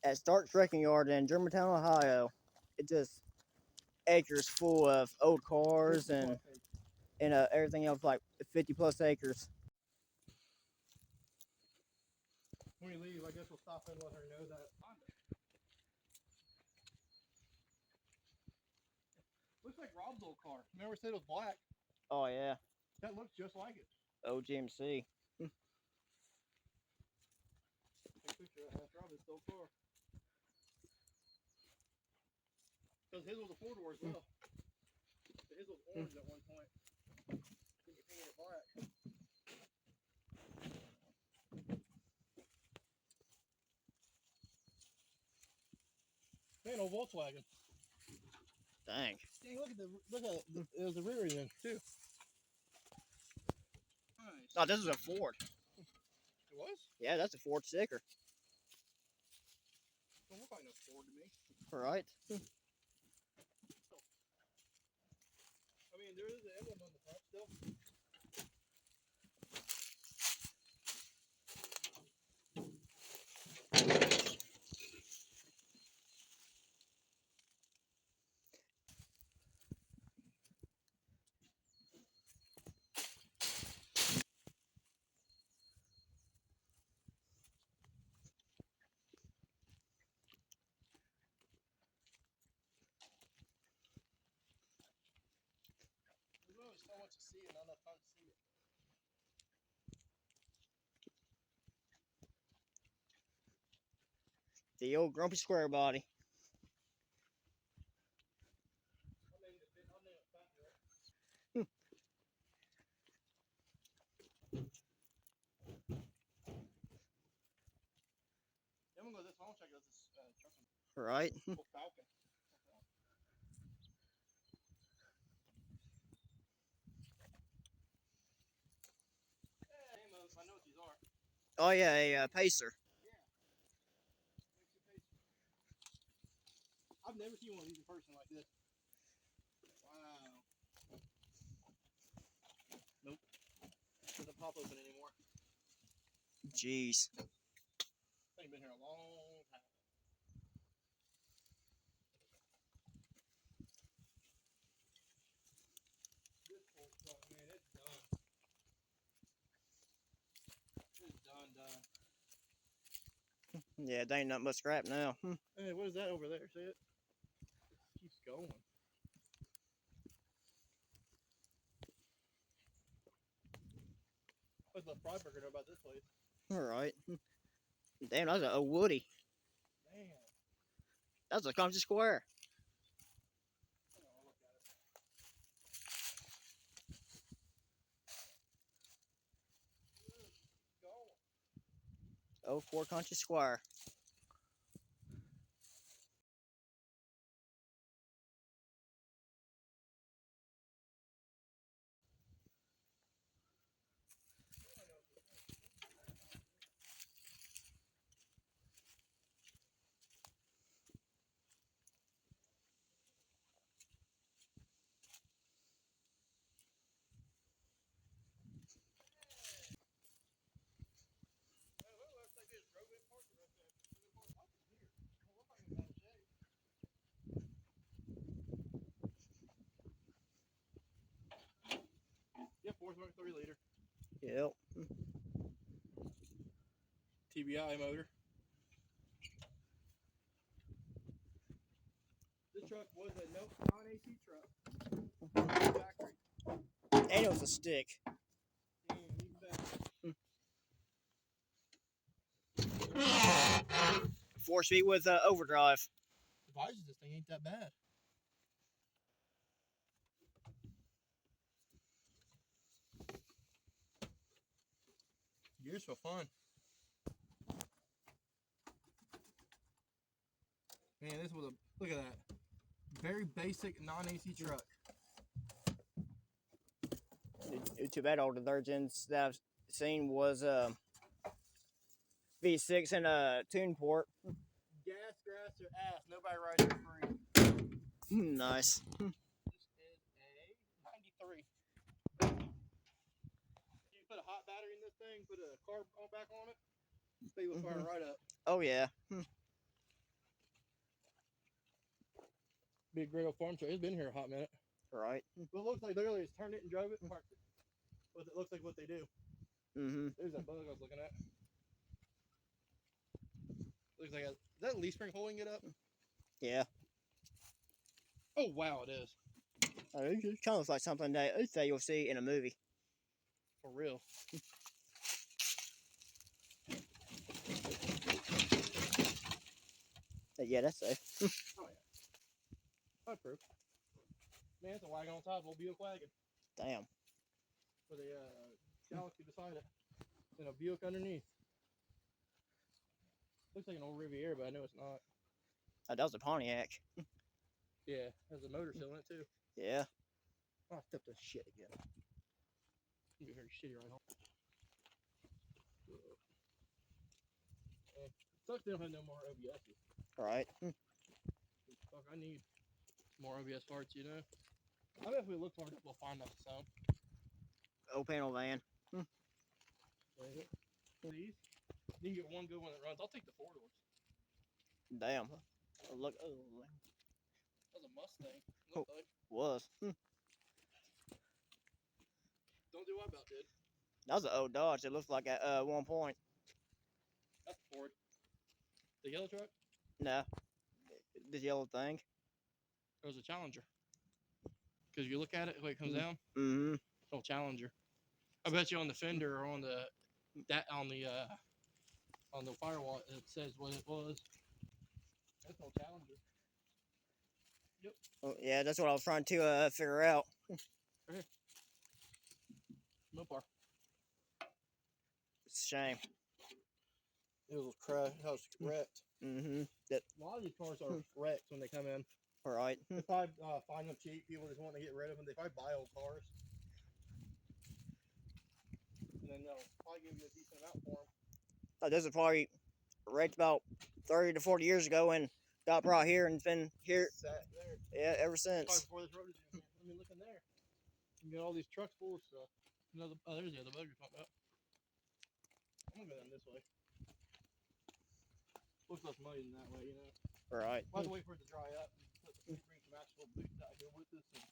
at Stark's Wrecking Yard in Germantown, Ohio. It just acres full of old cars and everything else, like 50+ acres. When we leave, I guess we'll stop and let her know that. Looks like Rob's old car. Remember I said it was black? Oh yeah. That looks just like it. OGMC. Take a picture of that. That's Rob's old car. Because his was a 4-door as well. His was orange at one point. Then you painted it black. Man, old Volkswagen. Dang. Dang, look at it was a rear end too. Nice. Oh, this is a Ford. It was? Yeah, that's a Ford sticker. Don't look like no Ford to me. Right. I mean, there is an emblem on the front still. There's always so much to see and not enough time to see it. The old grumpy square body. I'll name it Fat Girl. Yeah, I'm gonna go this one. I'll check out this truck. Right. Oh, Falcon. I know what these are. Oh yeah, a Pacer. Yeah. I've never seen one of these in person like this. Wow. Nope. Doesn't pop open anymore. Jeez. They've been here a long time. This whole truck, man, it's done. It's done. Yeah, they ain't nothing but scrap now. Hey, what is that over there? See it? It keeps going. Let's let Freiberger know about this place. Alright. Damn, that's a Woody. Man. That's a country square. I'll look at it. Oh, Ford Country Squire. Yeah, 4.3 liter. Yep. TBI motor. This truck was a non-AC truck. Factory. And it was a stick. Even better. 4-speed with overdrive. The visors of this thing ain't that bad. Gears for fun. Man, this was a, look at that. Very basic non-AC truck. Too bad all the virgins that I've seen was V6 and a tune port. Gas, grass, or ass. Nobody rides for free. Nice. This is a 93. You put a hot battery in this thing, put a carb back on it, they will fire right up. Oh yeah. Be a great old farm truck. It's been here a hot minute. Right. Well, it looks like literally just turned it and drove it and parked it. But it looks like what they do. Mm-hmm. There's that bug I was looking at. Looks like is that leaf spring holding it up? Yeah. Oh wow, it is. It kind of looks like something that you'll see in a movie. For real. Yeah, that's safe. Oh yeah. That's proof. Man, it's a wagon on top of a Buick wagon. Damn. With a Galaxy beside it. And a Buick underneath. Looks like an old Riviera, but I know it's not. That was a Pontiac. Yeah, has a motor still in it too. Yeah. Oh, I stepped this shit again. You can hear shitty right home. Sucks they don't have no more OBSs. Right. Fuck, I need more OBS parts, you know? I bet if we look hard enough, we'll find us some. Old panel van. These? You can get one good one that runs. I'll take the 4-doors. Damn. Look. Oh, That was a Mustang. Looked like. was. Don't do what I about did. That was an old Dodge. It looked like at one point. That's the Ford. The yellow truck? No. This yellow thing. It was a Challenger. Because you look at it, the way it comes down, Mm-hmm. it's a Challenger. I bet you on the fender or on the firewall it says what it was. That's no Challenger. Yep. Oh, yeah, that's what I was trying to figure out. Mopar. It's a shame. It was crashed. It was wrecked. Mm-hmm. That. A lot of these cars are wrecked when they come in. Right. They probably find them cheap. People just want to get rid of them. They probably buy old cars. And then they'll probably give you a decent amount for them. This is probably wrecked about 30 to 40 years ago and got brought here and been here. Sat there. Yeah, ever Probably since. before this road is in. Let me look in there. You get all these trucks full of stuff. You know, there's the other bug you're talking about. I'm gonna go down this way. Looks less muddy than that way, you know. Right. We'll have to wait for it to dry up. Bring some actual boots out here with us and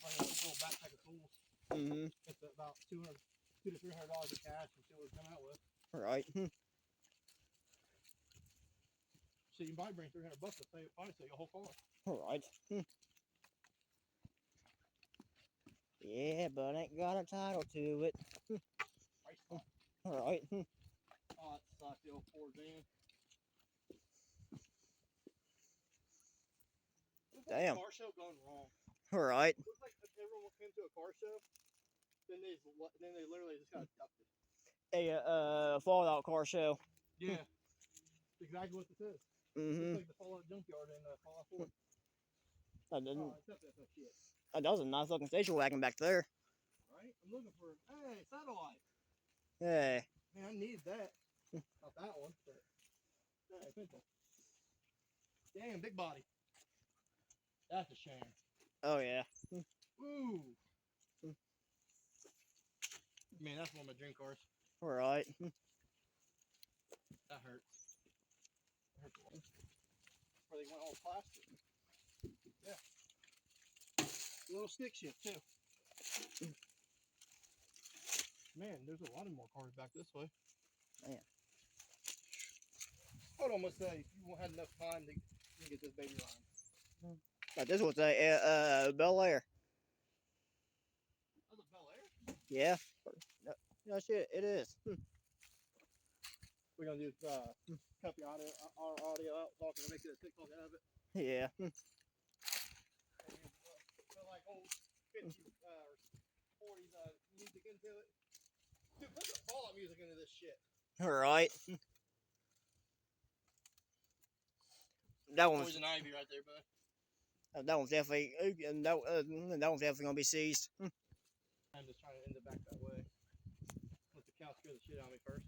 bring a little backpack of tools. Mm-hmm. It's about $200 to $300 of cash and see what we come out with. Right. So you can probably bring $300 to probably sell your whole car. Right. Yeah, but I ain't got a title to it. Price tag. Right. Oh, that sucks, the old Ford van. Looks like Damn. a car show gone wrong. Right. Looks like if everyone came to a car show, then they literally just got abducted. A Fallout car show. Yeah. Exactly what this is. Mm-hmm. Looks like the Fallout junkyard in Fallout 4. That didn't. Oh, except that's no shit. That was a nice looking station wagon back there. Right? I'm looking for, hey, satellite. Hey. Man, I need that. Not that one, but hey, pencil. Damn, big body. That's a shame. Oh yeah. Ooh. Man, that's one of my dream cars. Right. That hurts. That hurts a lot. Where they went all plastic. Yeah. A little stick shift too. Man, there's a lot of more cars back this way. Man. I would almost say you won't have enough time to get this baby running. This was a Bel Air. That's a Bel Air? Yeah. No shit, it is. We're gonna do cut the our audio out, so I can make it a TikTok out of it. Yeah. And, put like old 50s or 40s music into it. Dude, put the Fallout music into this shit. Right. That one's Poison Ivy right there, bud. that one's definitely that one's definitely gonna be seized. I'm just trying to end it back that way. Let the cow scare the shit out of me first.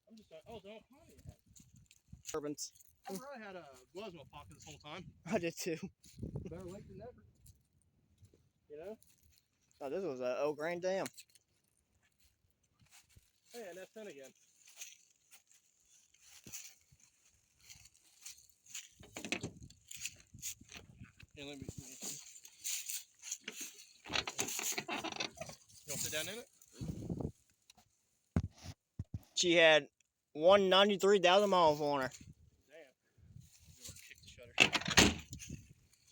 I'm just trying. Oh, don't Pontiac. Turbines. I really had gloves in my pocket this whole time. I did too. Better late than never. You know? Oh, this was a Grand Dam. Hey, and that's 10 again. let me. You want to sit down in it? She had 193,000 miles on her. Damn. Kick the shutter.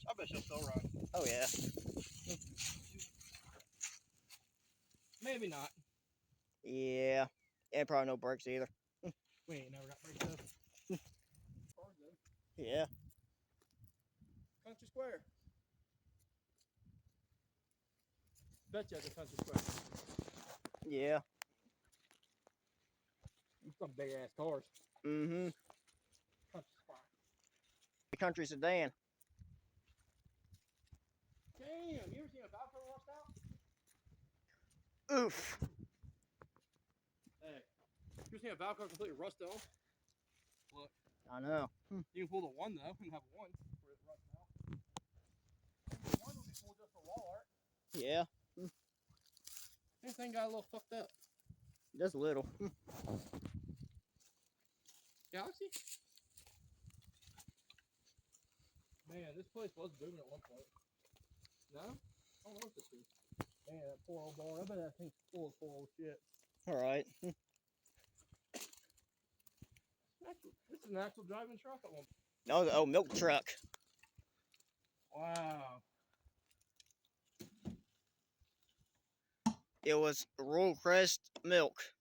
I bet she'll still run. Oh yeah. Maybe not. Yeah. And probably no brakes either. We ain't never got brakes though. Yeah. Country Square. Bet you at the Country Square. Yeah. Some big ass cars. Mm-hmm. Country Square. The country sedan. Damn, you ever seen a Valkyrie washed out? Oof. Hey, you ever seen a Valkyrie completely rust off? Look, I know. you can pull the one though, and have one for it rust out. The one will be full just for wall art. Yeah. This thing got a little fucked up. Just a little. Galaxy? Man, this place was booming at one point. No? I don't know what this is. Man, that poor old bar. I bet that thing's full of old shit. Alright. This is an actual driving truck at one point. No, the old milk truck. Wow. It was Royal Crest milk.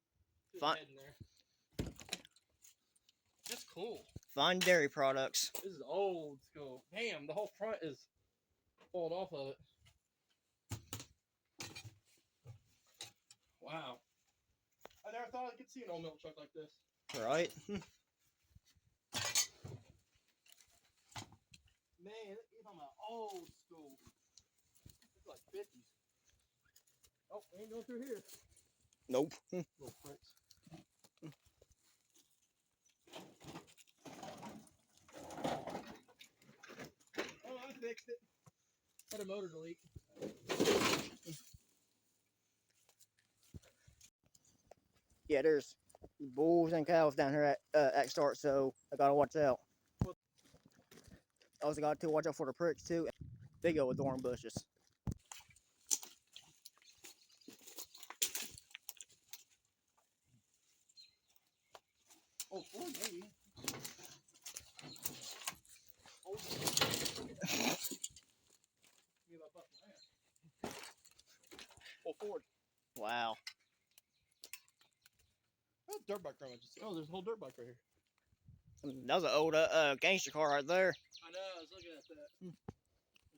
Just Fine. head in there. That's cool. Fine dairy products. This is old school. Damn, the whole front is pulled off of it. Wow. I never thought I could see an old milk truck like this. Right? Man, you're talking about old school. It's like 50s. Oh, we ain't going through here. Nope. Little pricks. Oh, I fixed it. Had a motor delete. Yeah, there's bulls and cows down here at start, so I gotta watch out. I also got to watch out for the pricks too. They go with thorn bushes. Oh, Ford, maybe. Oh, give up my ass. Oh, Ford. Wow. Oh, dirt bike run. Oh, there's a whole dirt bike right here. That was an old gangster car right there. I know, I was looking at that.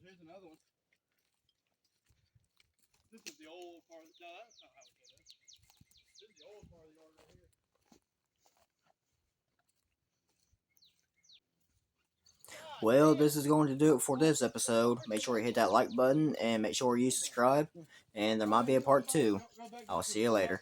Here's another one. This is the old part of the... No, that's not how it came in. This is the old part of the yard right here. Well, this is going to do it for this episode. Make sure you hit that like button and make sure you subscribe. And there might be a part 2. I'll see you later.